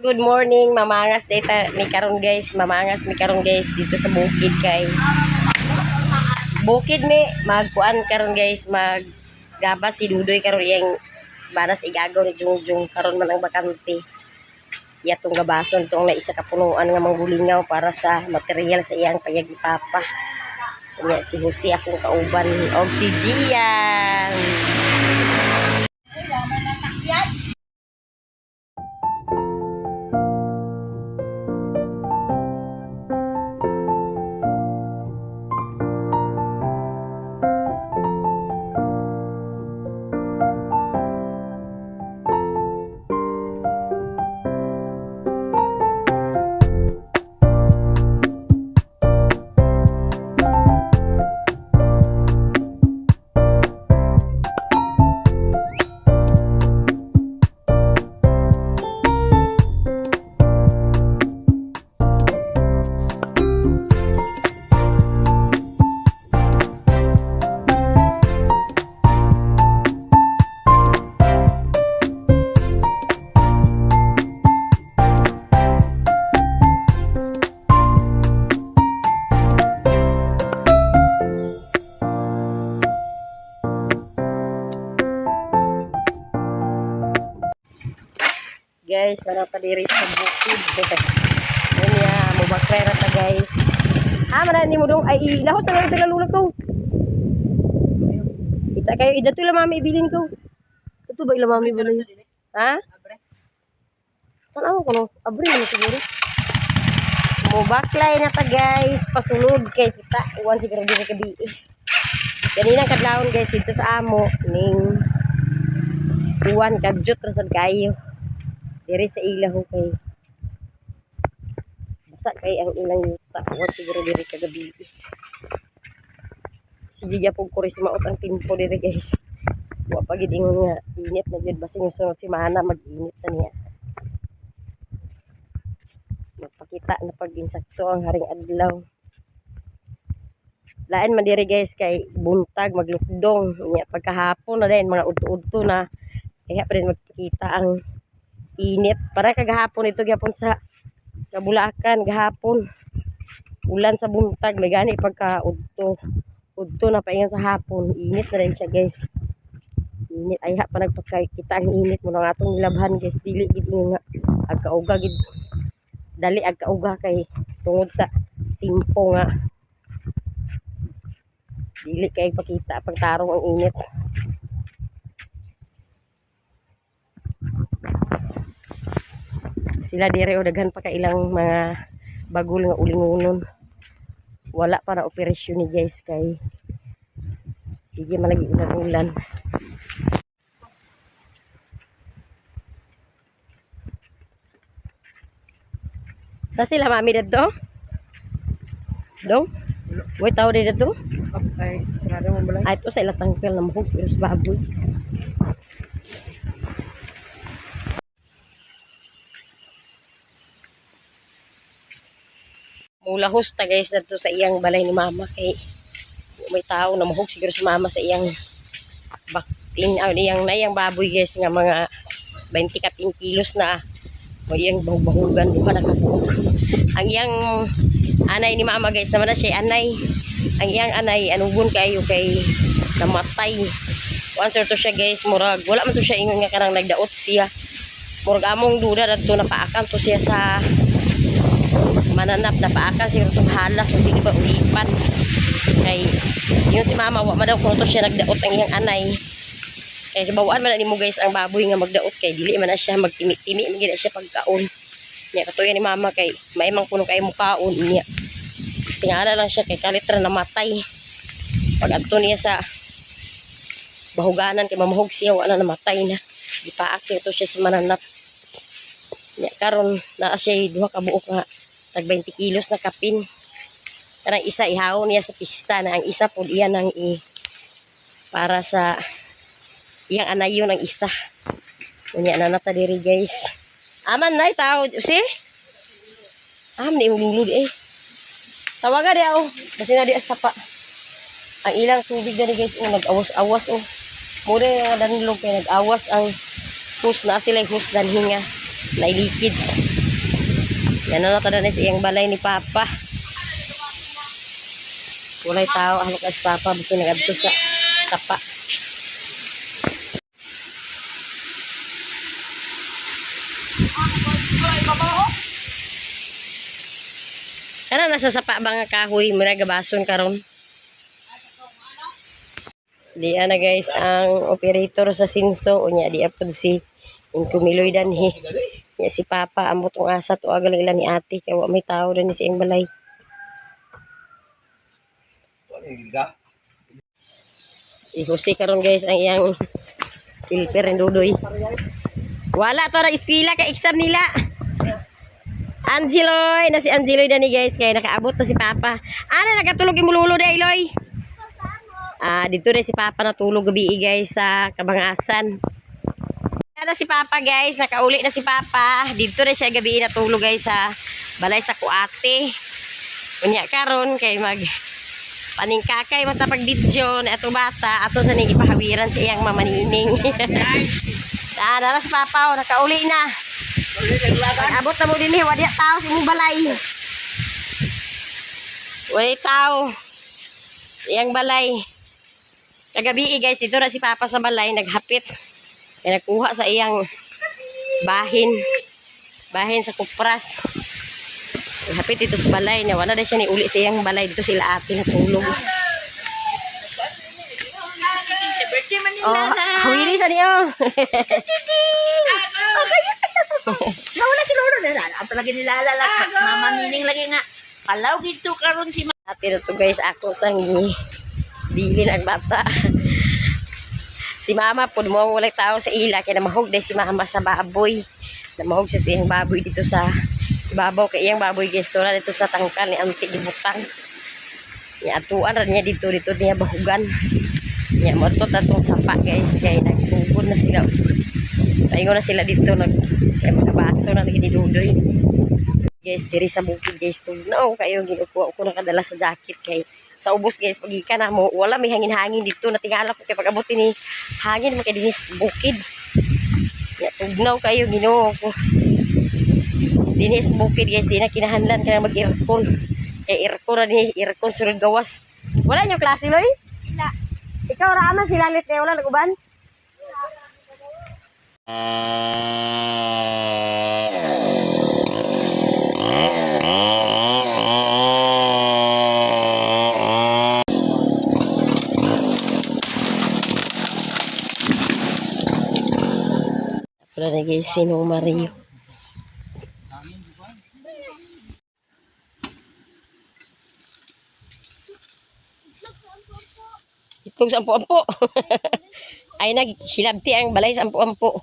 Good morning, mamangas data ni karon guys, mamangas ni karon guys dito sa bukid kay bukid ni magkuan karon guys, maggabas si Dudoy karon iyang banas igagaw ni Jungjung karon man ang bakante. Yatong gabason tong na isa ka punuan nga manggulingaw para sa material sa iyang payag ipapa. Kanya si Jose akong kauban og si Gian. Guys, wala pa diri sa bukid. Yan ya, mubakray ra ta guys. Mana ni mo dong ay ilahos na lang lalulag ko. Kita kayo idato la mami ibilin ko. Ito ba ila mami bilin? Ha? Tanaw ko no, abre na siguro. Mubaklay na ta guys, pasulod kay kita uwan siguro diri ka biig. Kanina kadlawon guys dito sa amo ning uwan kagjot ra sad kayo. Diri sa ilaw kay basa kay ang ilang yuta uwan siguro diri kagabi. Sige po ko rin maot ang timpo diri guys. Wa pa gid ingon nga init na jud basing sunod si mana mag-init na niya. Magpakita na pag insakto ang haring adlaw. Lain man diri guys kay buntag maglukdong niya pagkahapon na din mga udto-udto na kaya pa rin magpakita ang init. Para kagahapon ito gyapon sa Kabulakan gahapon. Ulan sa buntag may gani pagka udto. Udto na paingon sa hapon. Init na rin siya guys. Init ay pa nagpakita ang init mo nang atong nilabhan guys. Dili gid nga agkauga gid. Dali agkauga kay tungod sa timpo nga. Dili kay pakita pagtarong ang init. Sila dire o daghan pa ka ilang mga bagol nga ulingonon. Wala para operasyon ni guys kay sige malagi ulan. Ta sila mami dito? Dong? Way tao dito? Ay, sarado mo balay. Ay, ito sa ilang tangkel na mahog sa baboy. Mula hosta guys dito sa iyang balay ni mama kay may tao na mahog siguro si mama sa iyang baktin iyang baboy guys nga mga 20 ka kilos na o iyang bahug-bahugan duha na kabuok. Ang iyang anay ni mama guys naman na siya anay. Ang iyang anay anugon kayo kay namatay. Answer to siya guys murag wala man to siya ingon nga kanang nagdaot siya. Murag among duda dadto napaakan to siya sa mananap na paakan siguro itong halas o dili ba ulipan kay yun si mama wa madaw kung ito siya nagdaot ang iyang anay kay bawaan man na mo guys ang baboy nga magdaot kay dili man na siya magtimi-timi magin na siya pagkaon niya katuyan ni mama kay maimang puno kay mukaon niya tingala lang siya kay kalitra namatay pag adto niya sa bahuganan kay mamahog siya wala namatay na ipaak siya ito siya sa mananap niya karon naa siya duha ka buok nga tag 20 kilos na kapin. Karang isa ihawon niya sa pista na ang isa po iyan ang para sa iyang anayon ang isa. Unya na nata diri guys. Aman nay tao si. Ni ululud Tawaga dia kasi na dia sapa. Ang ilang tubig gani guys nag-awas-awas Mura nga danlog kay nag-awas ang hose na sila hose dan hinga na liquids. Yan na natada na sa iyang balay ni Papa. Walay tao, halok as Papa, basta nag-adto sa sapa. Kana nasa sapa ba nga kahoy, muna gabason karon. Di ana guys, ang operator sa Sinso, unya di apod si Inkumiloy danhi. Ya si Papa, ambot ang asa to agal ilan ni ate, kaya wa may tao dan sa iyang balay. Si Jose karon guys, ang iyang pilper ng dudoy. Wala to na eskwela kay exam nila. Angeloy, na si Angeloy dani guys, kay nakaabot na si Papa. Ano nagatulog imululo day Loy? Dito rin si Papa natulog gabi guys sa Kabangasan. Na si Papa guys, nakauli na si Papa. Dito rin siya gabi natulog guys sa balay sa kuate. Unya karon kay mag paningkakay matapag video na ato bata ato sa ning ipahawiran sa iyang mamanining. Na si Papa nakauli na. Abot na mo din wadi tao sa imong balay. Wadi tao. Iyang balay. Kagabi guys, dito na si Papa sa balay naghapit. Kaya nakuha sa iyang bahin sa kupras. Hapit dito sa balay na wala na siya ni uli sa iyang balay dito sila ate natulog. Oh, hawili sa niyo. Nawala si Lolo na ang palagi nilalala. Mama Nining lagi nga. Kalaw dito karon si Ate na to guys, ako sang bilin ang bata. Si Mama po mo walay tao sa ila kaya namahog dahil si Mama sa baboy. Namahog siya sa iyang baboy dito sa ibabaw kay iyang baboy gestora dito sa tangkal ni Auntie gibutang. Nya atuan ra niya dito niya bahugan. Nya moto tatong sapa guys kay nagsugod na sila. Paingon na sila dito kay magabaso na lagi ni Dudoy. Guys, diri sa bukid guys tugnaw kayo ginukuha ko nakadala sa jacket kay sa ubos guys pagikan na mo wala may hangin-hangin dito natingala ko kay pag-abot ni hangin mo kay dinis bukid. Ya tugnaw kayo Ginoo ko. Dinis bukid guys di na kinahanglan kaya mag-aircon. Kay aircon na ni aircon sunod gawas. Wala niyo klase Loy? Wala. Ikaw ra man sila lit wala naguban? Wala na guys, sinong Mario. Itong sa ampo-ampo. Ay naghilabti ang balay sa ampo-ampo.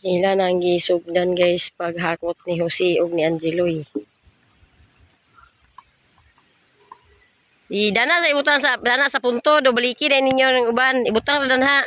Ila nang gisugdan guys paghakot ni Jose ug ni Angeloy. Si Dana sa ibutang sa Dana sa punto do baliki na ninyo ng uban ibutang ra danha.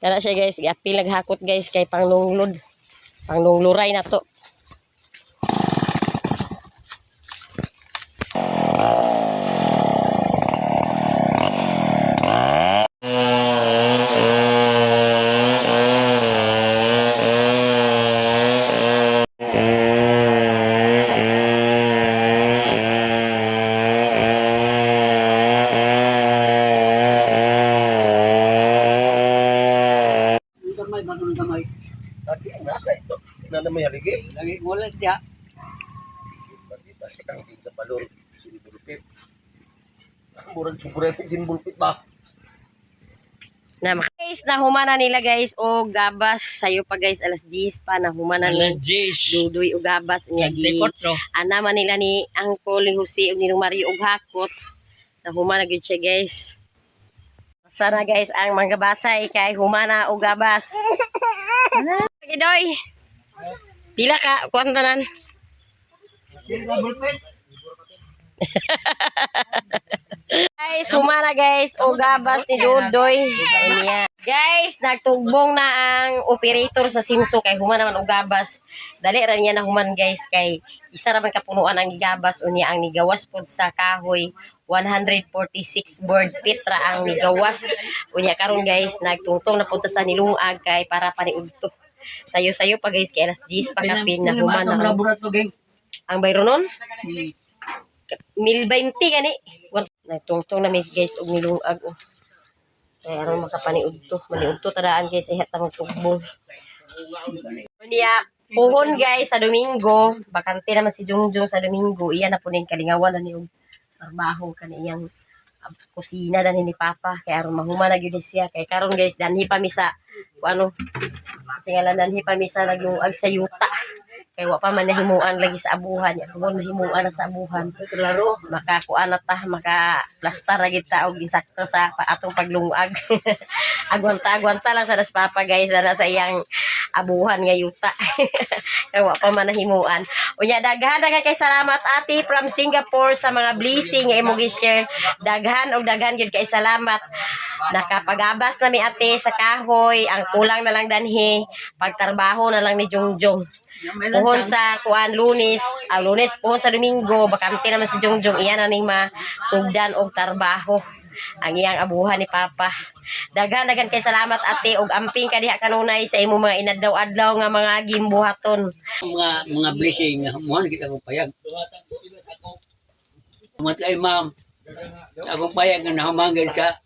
Kana siya guys, apil naghakot guys kay panglunglod. Panglungluray na to. Na may haligi. Lagi ngulit siya. Bakit ang sa balor sinbulpit. Murag suburet sinbulpit ba? Na guys, nahumana nila guys o gabas sayo pa guys alas 10 pa nahumana ni Dudoy o gabas niya gi. Ana man nila ni Angkol ni Jose ug ni Mario og hakot. Nahumana gyud siya guys. Sana guys ang manggabasay kay humana og gabas. Gidoy. Pila ka kuantanan? Guys, humana guys o gabas ni Dudoy. Niya. Guys, nagtugbong na ang operator sa sinso kay humana man og gabas. Dali ra niya na human guys kay isa ra man kapunuan ang gigabas unya ang nigawas pod sa kahoy 146 board feet ra ang nigawas. Unya karon guys, nagtungtong na punta sa nilungag kay para paniudto. Sayo-sayo pa guys kay alas 10 pa kapin na humana ang bayronon. 1020 gani. Nagtungtong na mi guys og nilungag. Kaya aron makapaniudto. Maniudto tadaan guys ihat ta magtugbong. Niya puhon guys sa Domingo. Bakante naman si Jungjung sa Domingo. Iya na po ning kalingawan na niyong trabaho kaniyang kusina dan ni Papa. Kaya aron mahuma na gyud siya. Kaya karon guys danhi pa mi sa ano singalan danhi pa mi sa nagluag sa yuta. Kaya wa pa man nahimuan lagi sa abuhan. Ya kung nahimuan na sa abuhan. Klaro makakuan na ta maka-plaster lagi ta og insakto sa atong paglungag. Agwanta lang sa das Papa guys na sa iyang abuhan nga yuta. Kaya wa pa man nahimuan. Unya daghan kay salamat ate from Singapore sa mga blessing nga imong gi-share. Daghan gyud kay salamat. Nakapagabas na mi ate sa kahoy. Ang kulang na lang danhi pagtrabaho na lang ni Jungjung. Puhon sa kuan Lunes, Lunes puhon sa Domingo, bakante naman si Jungjung iyan na ning masugdan og trabaho. Ang iyang abuhan ni Papa. Daghan kay salamat ate og amping kadiha kanunay sa imo mga inadlaw-adlaw nga mga gimbuhaton. Mga blessing mo kita ko payag. Matay ma'am. Ako payag nga nahamangil sa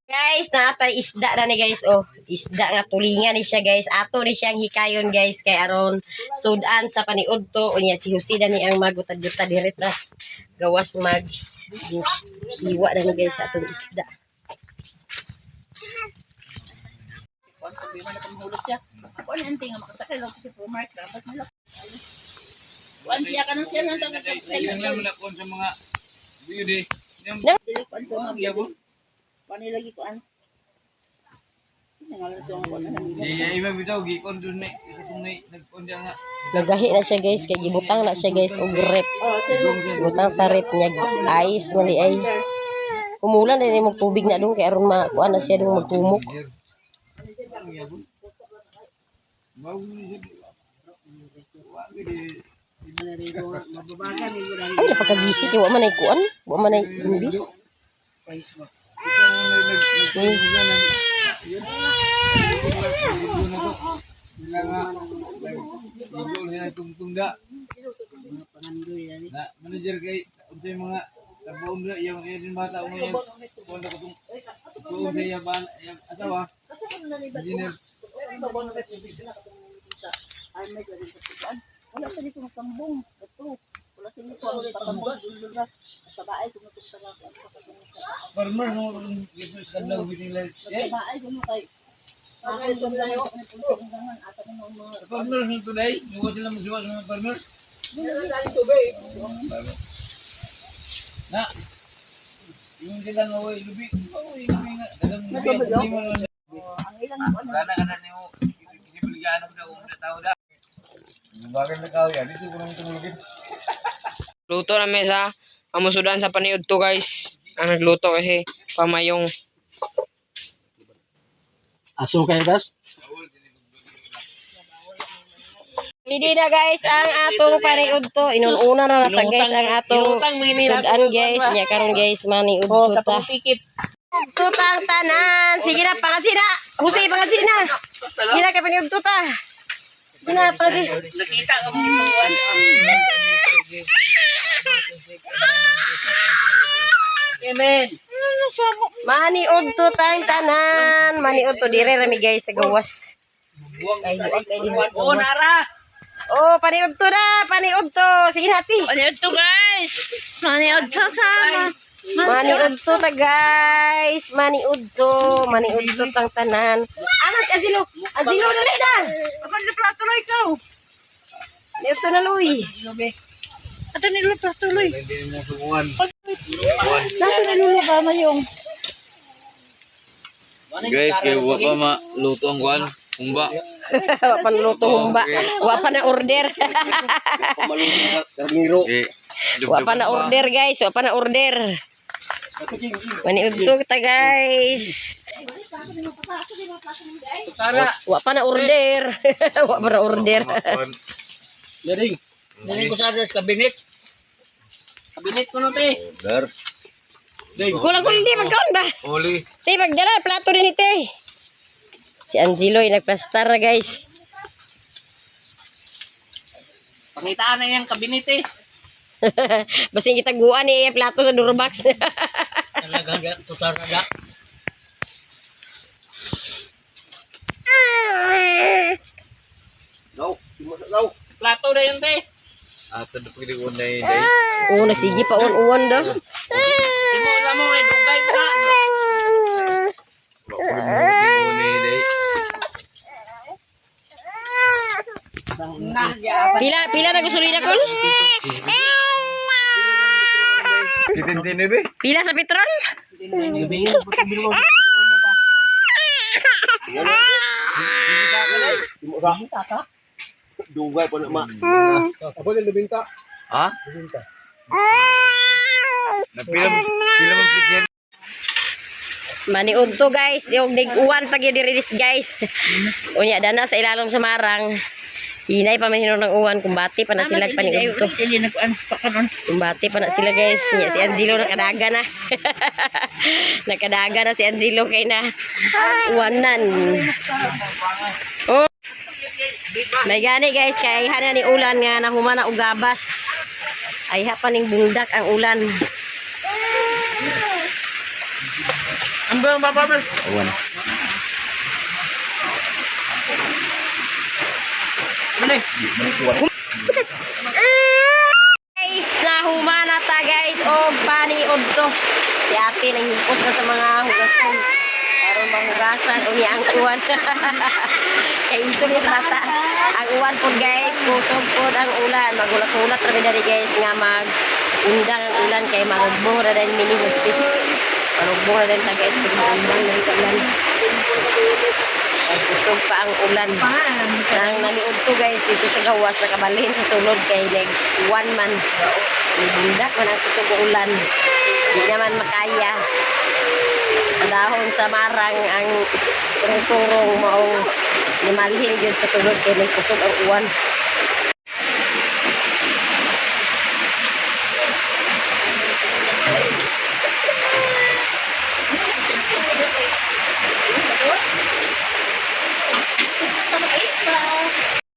Guys, natay isda na ni guys. Oh, isda nga tulingan ni siya guys. Ato ni siyang hikayon guys kay aron sudan sa paniudto unya si Jose dani ang magutad-gutad diretas gawas mag hiwa na ni guys sa atong isda. Ako na anting nga makasakay lang sa supermarket. Dapat nila. Kuan siya ka nang siya nang Yung lang na kon sa mga beauty. Yung dili kuan ko nga yabo. kuan lagi kuan. Nangalan to ang kuan na. Iya iba bitaw gikon dun ni tunay nagkon dia nga. Nagahi na siya guys kay gibutang na siya guys og rep. Butang sa rep niya ice mali ay. Kumulan din mo tubig na dong kay aron makuan na siya dong magtumok. Yabo. Bawo ni wa gid Ay napakabisi kay wa man ay kuan, wa man ay imbis. Facebook. Okay. Manager kay unsay mga trabaho nila yung din bata mo yung kuan ko tung so saya ban yang asawa engineer Wala sa dito makambong. Ito. Wala sa dito makambong. Sa bahay kumutok sa farmer no kadlaw binila bahay kumo kay farmer no today mo sila magsuwa sa mga farmer na yung sila nga way lubi lubi nga dalam lubi mo ang ilang kana niyo ibibiligan mo daw na tao da bagay na kao yan dito ko nang tumulugin Luto namin sa amusudan sa paniud to guys. Ang nagluto kasi pamayong. aso kayo guys. Hindi na guys ang atong paniudto. Inununa na nata guys ang atong sudan guys. Nya karon guys maniudto ta. Tutang tanan. Sige na pangasina. Husay pangasina. Sige na kay paniudto ta. Sige na pala. nakita ko mo Amen. Maniudto tang tanan. Maniudto dire rami guys sa gawas. Ay duag kay di Oh, nara. Oh, paniudto na, paniudto. Sige hati. Ito guys. Maniudto ka. Maniudto ta guys. Maniudto tang tanan. Anak azilo. Azilo dali na. Ako ni plato loy ko. Maniudto na luy. Ato ni plato loy. hindi mo subuan Nato na lulo ba mayong. guys kay wa pa maluto ang kuan humba Wa pa naluto humba. Wa pa na order. Karniro. Wa pa na order guys. Wa pa na order. Maniudto ta guys. Wa pa na order. Wa pa na order. Daring. Daring ko sa kabinet. Kabinet ko no te. Dar. Kulang di magkaon ba? oli Te magdala plato din ite. Si Angelo ay nagplastar na guys. Pangitaan na yung kabinet eh. Basta kita guan ni plato sa Durbox. Talagang tutar na. Daw, timos daw. Plato na yun, te. Ato na pagdiunay day. Oo, sige pa uwan daw. Timo na mo, dugay pa. Wa pagdiunay day. Pila na gasolina kol? Si Tintin be. Pila sa petrol? Timos sa. Dugay pa na ma. Ako din binta. Ha? Napila man yan. Maniud to guys, diog dig uwan pag yun dirilis guys. Unya dana sa ilalom sa marang. Hinay pa man hinon ng uwan kumbati pa na sila paniud to. Sili na kuan pa karon. Kumbati pa na sila guys. Nya si Angelo nakadaga na. Nakadaga na si Angelo kay na uwanan. Oh. May gani guys kay hana ni ulan nga nahumana og gabas. Ay ha pa ning bundak ang ulan. Ang ba papa be? Awan. Guys, nahumana ta guys og paniod to. Si ate nanghipos na sa mga hugasan. Aron mahugasan uni ang uwan. Kay isog ko sa bata. Ang uwan po guys, kusog po ang ulan. Magulat-ulat ra bida guys nga undang ang ulan kay marugbong ra din mini husi. Marugbong ra din ta guys kung undang ng ulan. Ay kusog pa ang ulan. Nang naniud to guys dito sa gawas nakabalhin sa sulod kay nag one man. Nibundak man ang kusog ang ulan. Di naman makaya. Dahon sa marang ang turong-turong maong limalhin dyan sa sulod kaya may kusog ang uwan.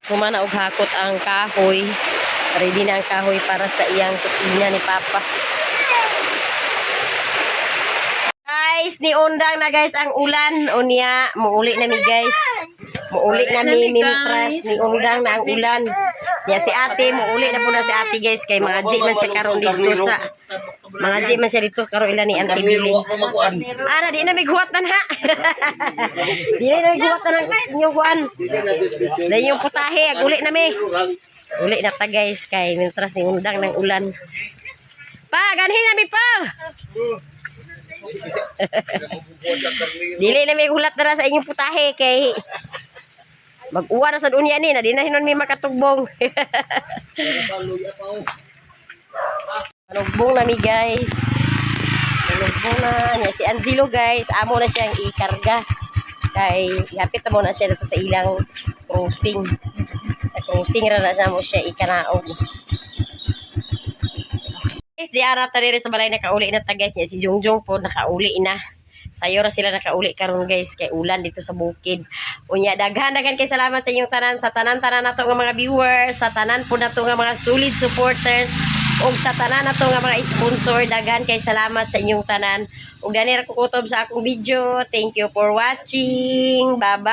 Sumana og hakot ang kahoy. Ready na ang kahoy para sa iyang kusina ni Papa. Guys, ni undang na guys ang ulan. Unya, muuli na mi guys. Muuli na mi mintras. Ni undang na ang ulan. Ya si ate, muuli na po na si ate guys. Kay mga G man siya karon dito sa... Mga G man siya dito karon ilan ni Auntie Billy. Ana, di na may guwatan ha. Di na may guwatan ang inyong guwan. Dahil yung putahe, uli na mi. Uli na ta guys. Kay mintras ni undang ng ulan. Pa, ganhin na mi pa. Dili na may gulat na sa inyong putahe kay mag-uwa na sa dunya ni na di na hinon may makatugbong. Manugbong na mi guys. Manugbong na niya si Angelo guys. Amo na siyang ikarga kay hapit mo na siya dito sa ilang crossing. Sa crossing ra na siya mo siya ikanaog. Di ara ta diri sa balay nakauli na ta guys niya si Jongjong po nakauli na. Sayo ra sila nakauli karon guys kay ulan dito sa bukid. Unya daghan kay salamat sa inyong tanan sa tanan-tanan nato nga mga viewers, sa tanan po nato nga mga solid supporters ug sa tanan nato nga mga sponsor. Daghan kay salamat sa inyong tanan. Ug dani ra ko kutob sa akong video. Thank you for watching. Bye-bye.